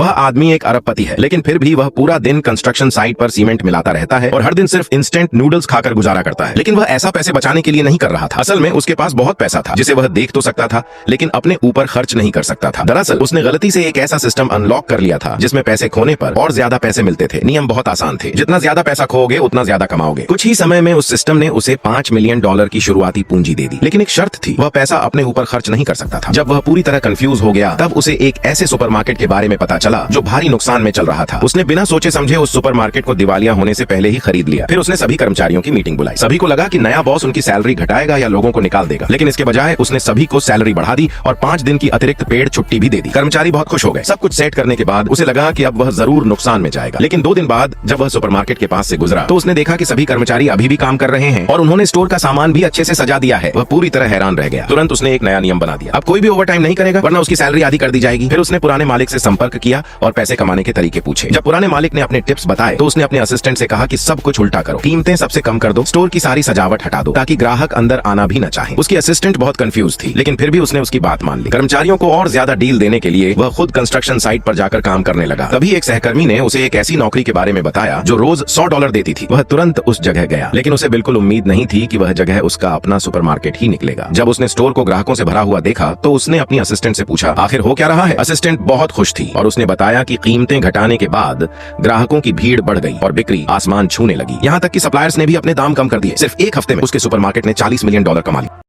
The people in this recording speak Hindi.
वह आदमी एक अरबपति है, लेकिन फिर भी वह पूरा दिन कंस्ट्रक्शन साइट पर सीमेंट मिलाता रहता है और हर दिन सिर्फ इंस्टेंट नूडल्स खाकर गुजारा करता है। लेकिन वह ऐसा पैसे बचाने के लिए नहीं कर रहा था। असल में उसके पास बहुत पैसा था जिसे वह देख तो सकता था, लेकिन अपने ऊपर खर्च नहीं कर सकता था। दरअसल उसने गलती से एक ऐसा सिस्टम अनलॉक कर लिया था जिसमें पैसे खोने पर और ज्यादा पैसे मिलते थे। नियम बहुत आसान थे, जितना ज्यादा पैसा खोओगे उतना ज्यादा कमाओगे। कुछ ही समय में उस सिस्टम ने उसे $5 मिलियन की शुरुआती पूंजी दे दी, लेकिन एक शर्त थी, वह पैसा अपने ऊपर खर्च नहीं कर सकता था। जब वह पूरी तरह कंफ्यूज हो गया तब उसे एक ऐसे सुपरमार्केट के बारे में पता चला जो भारी नुकसान में चल रहा था। उसने बिना सोचे समझे उस सुपरमार्केट को दिवालिया होने से पहले ही खरीद लिया। फिर उसने सभी कर्मचारियों की मीटिंग बुलाई। सभी को लगा कि नया बॉस उनकी सैलरी घटाएगा या लोगों को निकाल देगा, लेकिन इसके बजाय उसने सभी को सैलरी बढ़ा दी और 5 दिन की अतिरिक्त पेड छुट्टी भी दे दी। कर्मचारी बहुत खुश हो गए। सब कुछ सेट करने के बाद उसे लगा कि अब वह जरूर नुकसान में जाएगा, लेकिन 2 दिन बाद जब वह सुपरमार्केट के पास से गुजरा तो उसने देखा कि सभी कर्मचारी अभी भी काम कर रहे हैं और उन्होंने स्टोर का सामान भी अच्छे से सजा दिया है। वह पूरी तरह हैरान रह गया। तुरंत उसने एक नया नियम बना दिया, अब कोई भी ओवर टाइम नहीं करेगा वरना उसकी सैलरी आधी कर दी जाएगी। फिर उसने पुराने मालिक से संपर्क किया और पैसे कमाने के तरीके पूछे। जब पुराने मालिक ने अपने टिप्स बताए तो उसने अपने असिस्टेंट से कहा कि सब कुछ उल्टा करो, कीमतें सबसे कम कर दो, स्टोर की सारी सजावट हटा दो ताकि ग्राहक अंदर आना भी न चाहे। उसकी असिस्टेंट बहुत कंफ्यूज थी, लेकिन फिर भी उसने उसकी बात मान ली। कर्मचारियों को और ज्यादा डील देने के लिए वह खुद कंस्ट्रक्शन साइट पर जाकर काम करने लगा। तभी एक सहकर्मी ने उसे एक ऐसी नौकरी के बारे में बताया जो रोज $100 देती थी। वह तुरंत उस जगह गया, लेकिन उसे बिल्कुल उम्मीद नहीं थी कि वह जगह उसका अपना सुपरमार्केट ही निकलेगा। जब उसने स्टोर को ग्राहकों से भरा हुआ देखा तो उसने अपनी असिस्टेंट से पूछा, आखिर हो क्या रहा है? असिस्टेंट बहुत खुश थी और उसने बताया कि कीमतें घटाने के बाद ग्राहकों की भीड़ बढ़ गई और बिक्री आसमान छूने लगी। यहाँ तक कि सप्लायर्स ने भी अपने दाम कम कर दिए। सिर्फ 1 हफ्ते में उसके सुपरमार्केट ने $40 मिलियन कमा लिया।